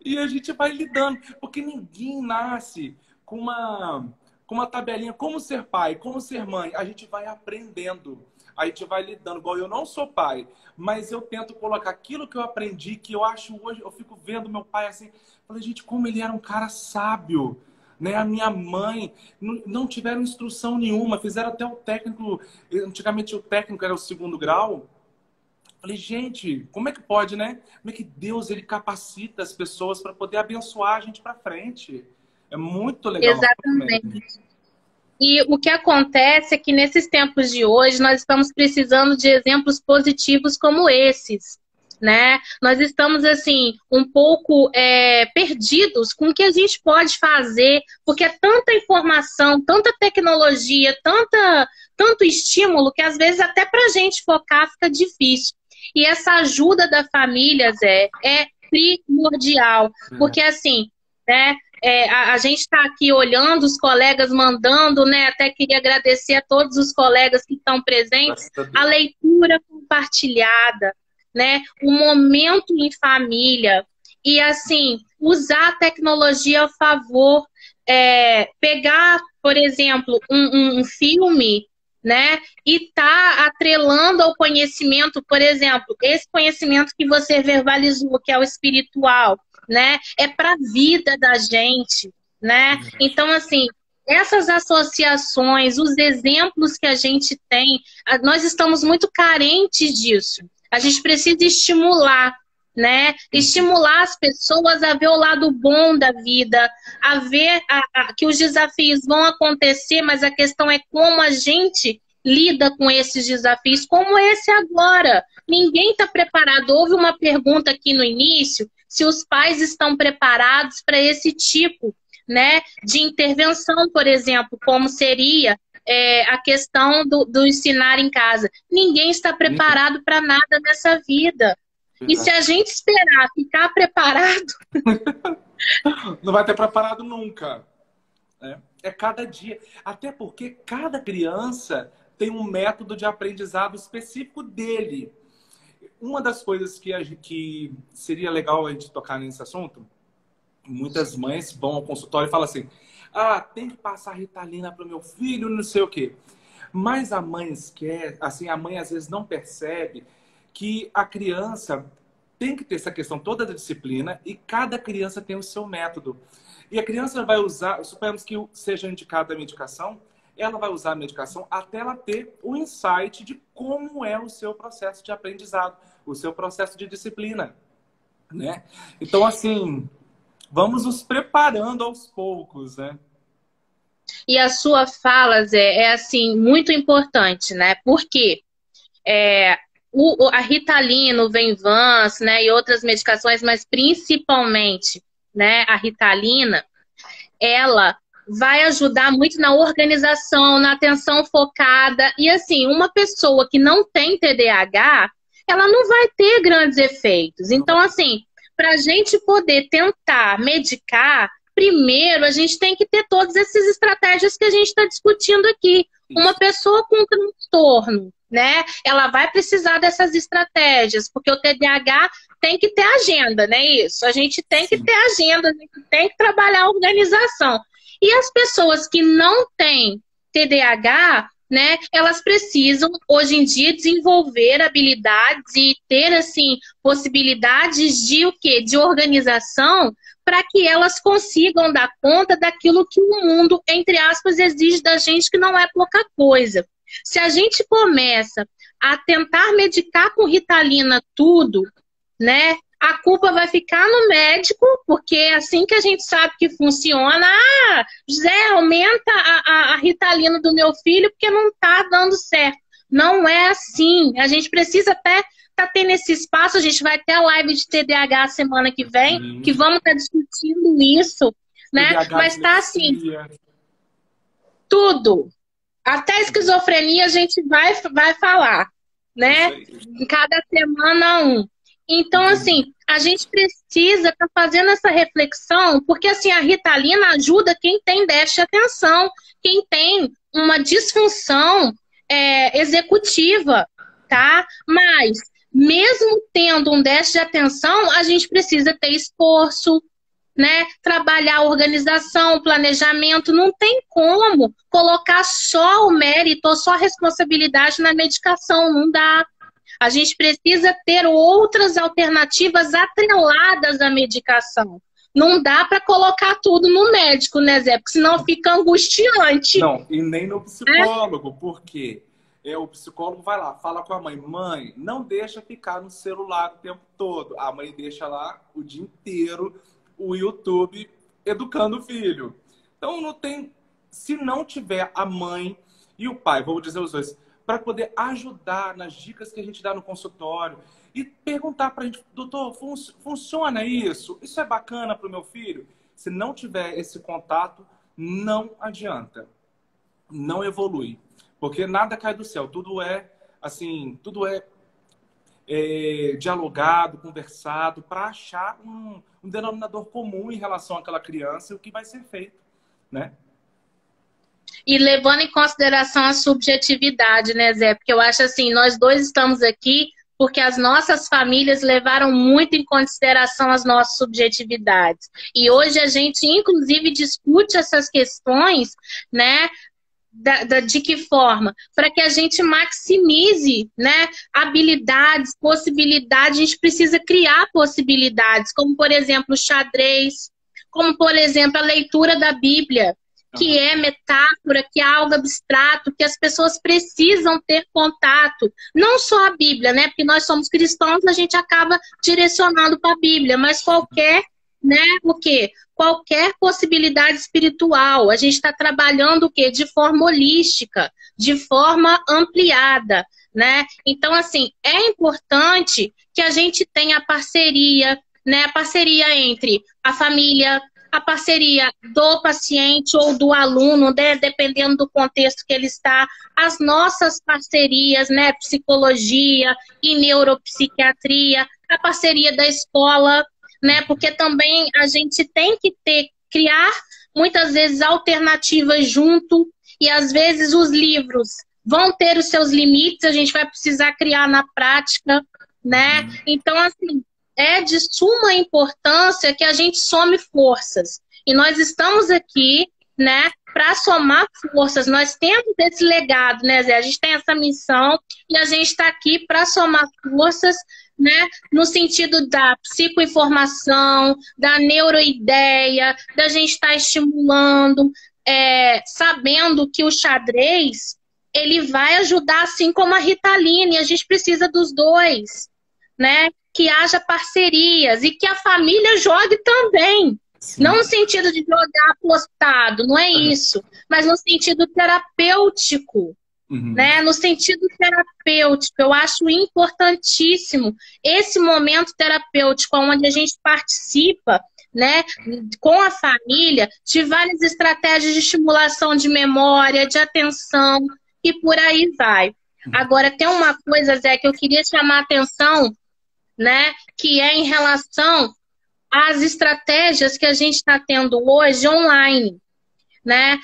E a gente vai lidando, porque ninguém nasce com uma tabelinha, como ser pai, como ser mãe. A gente vai aprendendo, a gente vai lidando. Igual eu não sou pai, mas eu tento colocar aquilo que eu aprendi, que eu acho hoje, eu fico vendo meu pai assim, falei, gente, como ele era um cara sábio, né? A minha mãe não tiveram instrução nenhuma, fizeram até o técnico, antigamente o técnico era o 2º grau. Falei, gente, como é que pode, né? Como é que Deus ele capacita as pessoas para poder abençoar a gente para frente? É muito legal. Exatamente. E o que acontece é que nesses tempos de hoje nós estamos precisando de exemplos positivos como esses, né? Nós estamos assim um pouco perdidos com o que a gente pode fazer, porque é tanta informação, tanta tecnologia, tanto estímulo que às vezes até para a gente focar fica difícil. E essa ajuda da família, Zé, é primordial, porque assim, né? A gente está aqui olhando, os colegas mandando, né? Até queria agradecer a todos os colegas que estão presentes. A leitura compartilhada, né? O momento em família. E, assim, usar a tecnologia a favor. Pegar, por exemplo, um filme, né? E tá atrelando ao conhecimento, por exemplo, esse conhecimento que você verbalizou, que é o espiritual, né? É para a vida da gente, né? Então, assim, essas associações, os exemplos que a gente tem, nós estamos muito carentes disso. A gente precisa estimular, né? Estimular as pessoas a ver o lado bom da vida, a ver que os desafios vão acontecer, mas a questão é como a gente lida com esses desafios, como esse agora. Ninguém está preparado. Houve uma pergunta aqui no início, se os pais estão preparados para esse tipo, né, de intervenção, por exemplo, como seria a questão do ensinar em casa. Ninguém está preparado para nada nessa vida. E se a gente esperar ficar preparado... Não vai ter preparado nunca. É cada dia. Até porque cada criança tem um método de aprendizado específico dele. Uma das coisas que seria legal a gente tocar nesse assunto, muitas mães vão ao consultório e falam assim, tem que passar Ritalina para o meu filho, não sei o quê. Mas a mãe esquece, assim, a mãe às vezes não percebe que a criança tem que ter essa questão toda da disciplina e cada criança tem o seu método. E a criança vai usar, suponhamos que seja indicada a medicação, ela vai usar a medicação até ela ter o insight de como é o seu processo de aprendizado, o seu processo de disciplina, né? Então, assim, vamos nos preparando aos poucos, né? E a sua fala, Zé, é assim, muito importante, né? Porque a Ritalina, o Venvance, né, e outras medicações, mas principalmente, né, a Ritalina, ela vai ajudar muito na organização, na atenção focada. E assim, uma pessoa que não tem TDAH, ela não vai ter grandes efeitos. Então, assim, para a gente poder tentar medicar, primeiro a gente tem que ter todas essas estratégias que a gente está discutindo aqui. Uma pessoa com transtorno, né, ela vai precisar dessas estratégias, porque o TDAH tem que ter agenda, né? Isso. A gente tem que ter agenda, a gente tem que trabalhar a organização. E as pessoas que não têm TDAH, né, elas precisam, hoje em dia, desenvolver habilidades e ter, assim, possibilidades de o quê? De organização, para que elas consigam dar conta daquilo que o mundo, entre aspas, exige da gente, que não é pouca coisa. Se a gente começa a tentar medicar com Ritalina tudo, né, a culpa vai ficar no médico, porque é assim que a gente sabe que funciona. José, aumenta a Ritalina do meu filho porque não está dando certo. Não é assim. A gente precisa até tendo esse espaço. A gente vai ter a live de TDAH semana que vem, que vamos estar discutindo isso, né? TDAH, mas está assim, tudo. Até esquizofrenia a gente vai falar, né? Em cada semana um. Então, assim, a gente precisa estar fazendo essa reflexão, porque, assim, a Ritalina ajuda quem tem déficit de atenção, quem tem uma disfunção executiva, tá? Mas, mesmo tendo um déficit de atenção, a gente precisa ter esforço, né? Trabalhar a organização, o planejamento. Não tem como colocar só o mérito ou só a responsabilidade na medicação, não dá. A gente precisa ter outras alternativas atreladas à medicação. Não dá para colocar tudo no médico, né, Zé? Porque senão fica angustiante. Não, e nem no psicólogo, porque o psicólogo vai lá, fala com a mãe, mãe, não deixa ficar no celular o tempo todo. A mãe deixa lá o dia inteiro o YouTube educando o filho. Então não tem, se não tiver a mãe e o pai, vou dizer os dois, para poder ajudar nas dicas que a gente dá no consultório e perguntar para a gente, doutor, funciona isso? Isso é bacana para o meu filho? Se não tiver esse contato, não adianta. Não evolui. Porque nada cai do céu. Tudo é, assim, dialogado, conversado, para achar um denominador comum em relação àquela criança e o que vai ser feito, né? E levando em consideração a subjetividade, né, Zé? Porque eu acho assim, nós dois estamos aqui porque as nossas famílias levaram muito em consideração as nossas subjetividades. E hoje a gente, inclusive, discute essas questões, né? De que forma? Para que a gente maximize, né, habilidades, possibilidades. A gente precisa criar possibilidades, como, por exemplo, o xadrez, como, por exemplo, a leitura da Bíblia, que é metáfora, que é algo abstrato, que as pessoas precisam ter contato. Não só a Bíblia, né? Porque nós somos cristãos, a gente acaba direcionando para a Bíblia, mas qualquer, né, o quê? Qualquer possibilidade espiritual. A gente está trabalhando o quê? De forma holística, de forma ampliada, né? Então, assim, é importante que a gente tenha parceria, né? A parceria entre a família, a parceria do paciente ou do aluno, né? Dependendo do contexto que ele está, as nossas parcerias, né? Psicologia e neuropsiquiatria, a parceria da escola, né? Porque também a gente tem que criar muitas vezes alternativas junto, e às vezes os livros vão ter os seus limites, a gente vai precisar criar na prática, né? Então, assim, é de suma importância que a gente some forças. E nós estamos aqui, né, para somar forças. Nós temos esse legado, né, Zé? A gente tem essa missão e a gente está aqui para somar forças, né, no sentido da psicoinformação, da neuroideia, da gente estar estimulando, sabendo que o xadrez ele vai ajudar, assim como a Ritalina, e a gente precisa dos dois, né? Que haja parcerias e que a família jogue também. Sim. Não no sentido de jogar apostado, não é isso, mas no sentido terapêutico, né? No sentido terapêutico, eu acho importantíssimo esse momento terapêutico, onde a gente participa, né, com a família, de várias estratégias de estimulação de memória, de atenção, e por aí vai. Agora, tem uma coisa, Zé, que eu queria chamar a atenção, né, que é em relação às estratégias que a gente está tendo hoje online, né?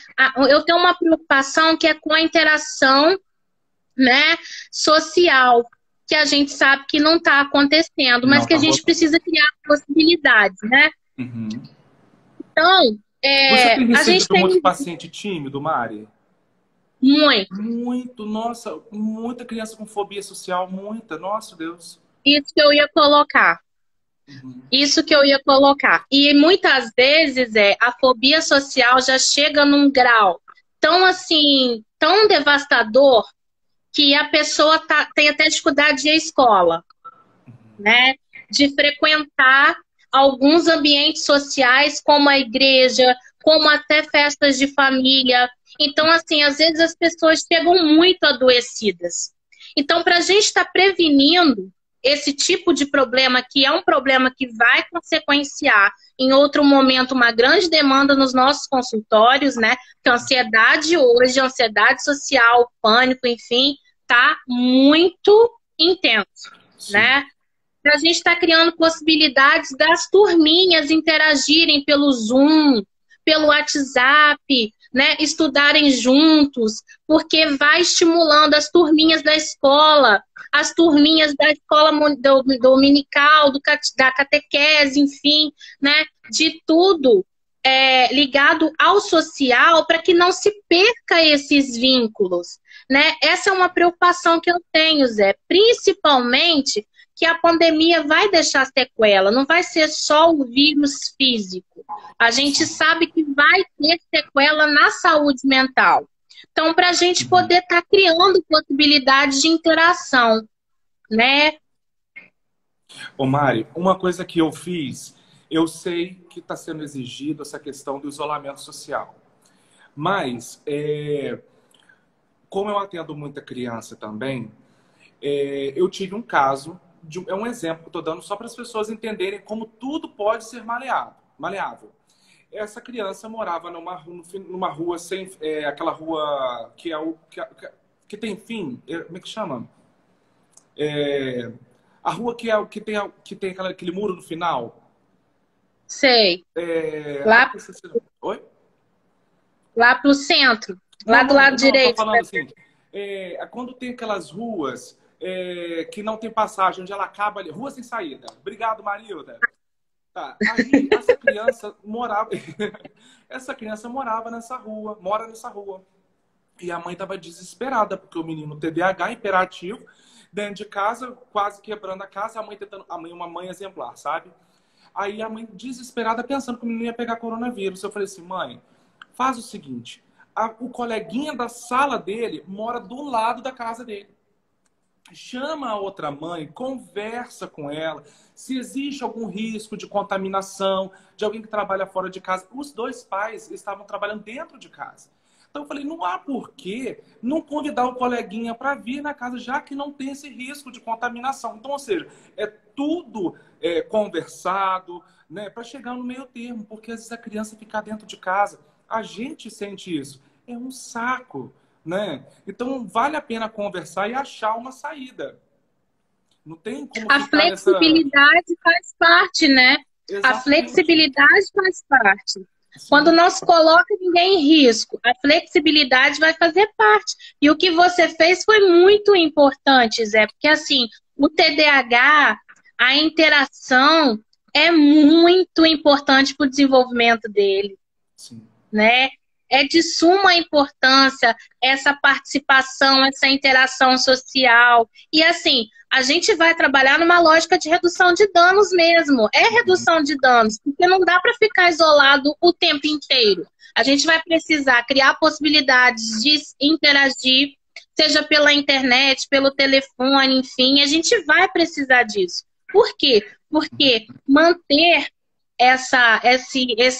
Eu tenho uma preocupação que é com a interação, né, social, que a gente sabe que não está acontecendo, mas que a gente precisa criar possibilidades, né? Então, você tem a gente tem muito paciente tímido, Mari? Muito. Nossa, muita criança com fobia social, muita, nossa Deus. Isso que eu ia colocar. Isso que eu ia colocar. E muitas vezes a fobia social já chega num grau tão assim, tão devastador, que a pessoa tem até dificuldade de ir à escola, né? De frequentar alguns ambientes sociais, como a igreja, como até festas de família. Então, assim, às vezes as pessoas chegam muito adoecidas. Então, para a gente estar prevenindo esse tipo de problema, que é um problema que vai consequenciar em outro momento uma grande demanda nos nossos consultórios, né? Que a ansiedade hoje, a ansiedade social, pânico, enfim, tá muito intenso, né? A gente está criando possibilidades das turminhas interagirem pelo Zoom, pelo WhatsApp, né? Estudarem juntos, porque vai estimulando as turminhas da escola, as turminhas da escola dominical, da catequese, enfim, né? De tudo ligado ao social, para que não se perca esses vínculos, né? Essa é uma preocupação que eu tenho, Zé, principalmente que a pandemia vai deixar sequela, não vai ser só o vírus físico. A gente sabe que vai ter sequela na saúde mental. Então, para a gente poder estar criando possibilidades de interação, né? Ô Mari, uma coisa que eu fiz, eu sei que está sendo exigido essa questão do isolamento social, mas como eu atendo muita criança também, eu tive um caso, é um exemplo que eu estou dando só para as pessoas entenderem como tudo pode ser maleável. Essa criança morava numa rua sem aquela rua que tem fim, como é que chama? A rua que tem aquele muro no final. Sei. Lá... Oi? Lá pro centro. Lá do lado direito. Tô falando assim, quando tem aquelas ruas que não tem passagem, onde ela acaba ali, rua sem saída. Obrigado, Marilda. Tá. Aí, essa criança morava nessa rua, mora nessa rua. E a mãe estava desesperada, porque o menino TDAH, hiperativo, dentro de casa, quase quebrando a casa, uma mãe exemplar, sabe? Aí a mãe desesperada, pensando que o menino ia pegar coronavírus. Eu falei assim, mãe, faz o seguinte, o coleguinha da sala dele mora do lado da casa dele. Chama a outra mãe, conversa com ela, se existe algum risco de contaminação, de alguém que trabalha fora de casa. Os dois pais estavam trabalhando dentro de casa. Então eu falei, não há por que não convidar o coleguinha para vir na casa, já que não tem esse risco de contaminação. Então, ou seja, é tudo conversado, né, para chegar no meio termo, porque às vezes a criança fica dentro de casa, a gente sente isso, é um saco, né? Então vale a pena conversar e achar uma saída. Não tem como a flexibilidade faz parte, né? Exatamente. A flexibilidade faz parte. Sim. Quando não se coloca ninguém em risco, a flexibilidade vai fazer parte. E o que você fez foi muito importante, Zé, porque assim, o TDAH, a interação é muito importante para o desenvolvimento dele. Sim. Né? É de suma importância essa participação, essa interação social. E assim, a gente vai trabalhar numa lógica de redução de danos mesmo. É redução de danos, porque não dá para ficar isolado o tempo inteiro. A gente vai precisar criar possibilidades de interagir, seja pela internet, pelo telefone, enfim, a gente vai precisar disso. Por quê? Porque manter essa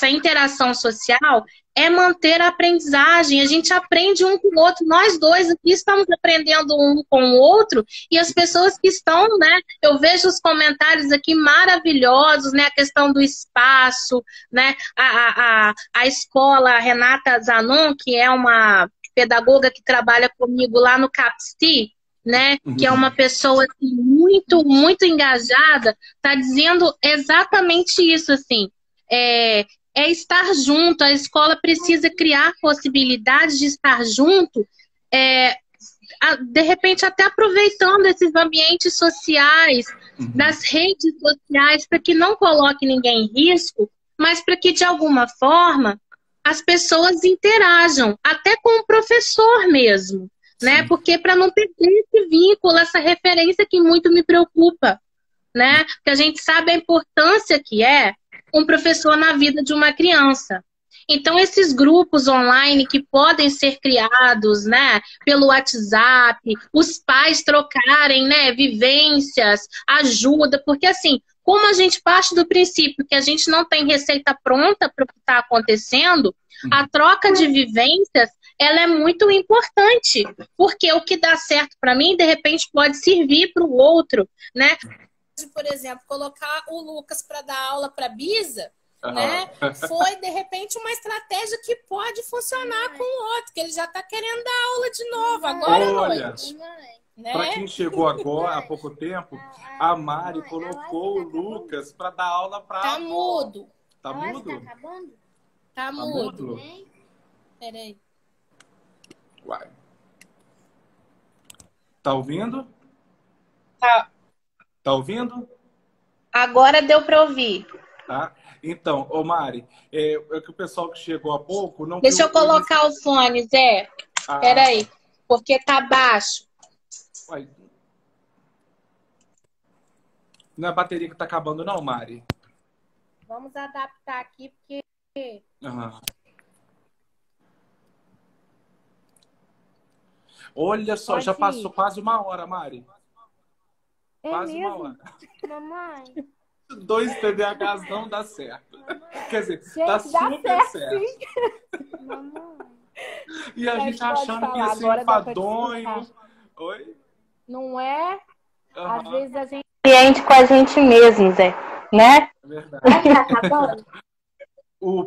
interação social é manter a aprendizagem. A gente aprende um com o outro. Nós dois aqui estamos aprendendo um com o outro e as pessoas que estão, né? Eu vejo os comentários aqui maravilhosos, né? A questão do espaço, né? A escola, a Renata Zanon, que é uma pedagoga que trabalha comigo lá no CAPSI, né, que é uma pessoa assim, muito, muito engajada, está dizendo exatamente isso, assim, é estar junto, a escola precisa criar possibilidades de estar junto, de repente até aproveitando esses ambientes sociais, das redes sociais, para que não coloque ninguém em risco, mas para que de alguma forma as pessoas interajam, até com o professor mesmo. Né? Porque para não perder esse vínculo, essa referência que muito me preocupa, né? Porque a gente sabe a importância que é um professor na vida de uma criança. Então, esses grupos online que podem ser criados, né, pelo WhatsApp, os pais trocarem, né, vivências, ajuda, porque assim, como a gente parte do princípio que a gente não tem receita pronta para o que está acontecendo, a troca de vivências ela é muito importante, porque o que dá certo para mim, de repente, pode servir para o outro, né? Por exemplo, colocar o Lucas para dar aula para a Bisa, né? Foi, de repente, uma estratégia que pode funcionar com o outro, que ele já está querendo dar aula de novo, agora à noite. Né? Para quem chegou agora, há pouco tempo, a Mari colocou o Lucas para dar aula para... Tá mudo. Tá mudo? Tá acabando? Tá mudo. Peraí. Uai. Tá ouvindo? Tá. Tá ouvindo? Agora deu para ouvir. Tá. Então, ô Mari, é que o pessoal que chegou há pouco... não. Deixa eu colocar o fone, Zé. Peraí, porque tá baixo. Uai. Não é a bateria que tá acabando não, Mari? Vamos adaptar aqui, porque... Olha só, já passou quase uma hora, Mari. Quase mesmo? uma hora. Mamãe. 2 TDAHs não dá certo. Quer dizer, gente, dá super certo. Mamãe. E a gente achando que ia ser enfadonho. Oi? Não é? Às vezes a gente... Cliente com a gente mesmo, Zé. Né? É verdade.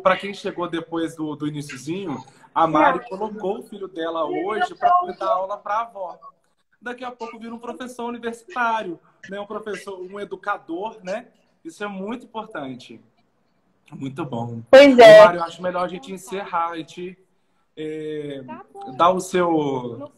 Para quem chegou depois do iniciozinho, a Mari colocou o filho dela hoje para dar aula para a avó. Daqui a pouco vira um professor universitário, né? Um professor, um educador, né? Isso é muito importante. Muito bom. Pois é. Mari, eu acho melhor a gente encerrar, a gente dar o seu...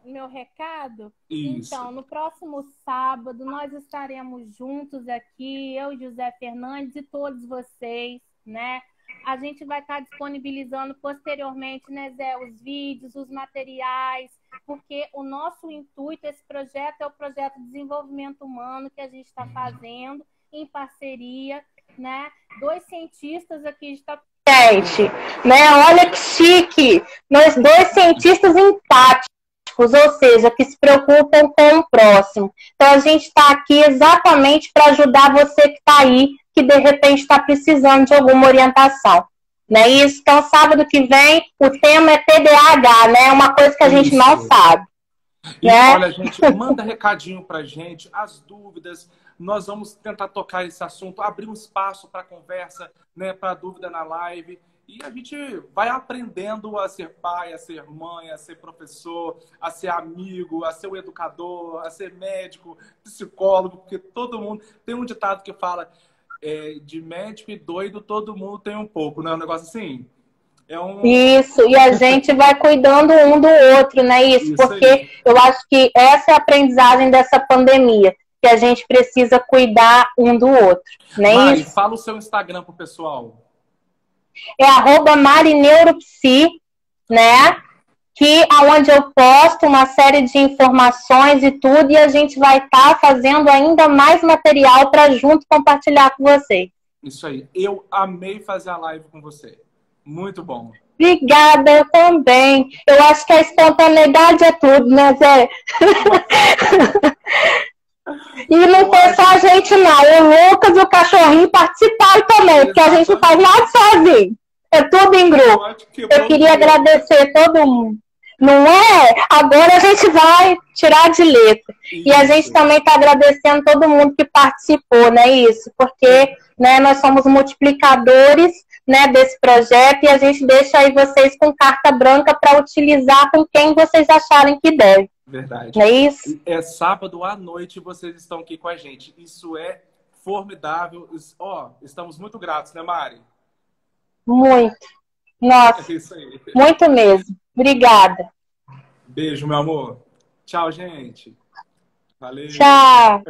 Meu recado? Isso. Então, no próximo sábado, nós estaremos juntos aqui, eu, José Fernandes e todos vocês, né? A gente vai estar disponibilizando posteriormente, né, Zé, os vídeos, os materiais, porque o nosso intuito, esse projeto é o projeto de desenvolvimento humano que a gente está fazendo em parceria, né? 2 cientistas aqui estão... Gente, né, olha que chique! Nós 2 cientistas empáticos, ou seja, que se preocupam com o próximo. Então, a gente está aqui exatamente para ajudar você que está aí, que de repente está precisando de alguma orientação. Não é isso? Então, sábado que vem, o tema é TDAH, né? É uma coisa que a gente não sabe. E né? olha, gente, manda recadinho pra gente, as dúvidas. Nós vamos tentar tocar esse assunto, abrir um espaço para conversa, né, para dúvida na live. E a gente vai aprendendo a ser pai, a ser mãe, a ser professor, a ser amigo, a ser um educador, a ser médico, psicólogo, porque todo mundo... Tem um ditado que fala, de médico e doido, todo mundo tem um pouco, não é um negócio assim? Isso, e a gente vai cuidando um do outro, né? Isso porque aí. Eu acho que essa é a aprendizagem dessa pandemia, que a gente precisa cuidar um do outro, né? Mari, fala o seu Instagram pro pessoal. É @marineuropsi, né? Que aonde eu posto uma série de informações e tudo, e a gente vai estar fazendo ainda mais material para junto compartilhar com vocês. Isso aí. Eu amei fazer a live com você. Muito bom. Obrigada, eu também. Eu acho que a espontaneidade é tudo, né, Zé? E não foi só a gente, não. O Lucas e o cachorrinho participaram também, porque a gente não faz nada sozinho. É tudo em grupo. Eu queria agradecer todo mundo. Não é? Agora a gente vai tirar de letra. Isso. E a gente também está agradecendo todo mundo que participou, né? Isso, porque né, nós somos multiplicadores, né, desse projeto e a gente deixa aí vocês com carta branca para utilizar com quem vocês acharem que deve. Verdade. Não é isso? É sábado à noite e vocês estão aqui com a gente. Isso é formidável. Estamos muito gratos, né, Mari? Muito. Nossa, é isso aí. Muito mesmo. Obrigada. Beijo, meu amor. Tchau, gente. Valeu. Tchau.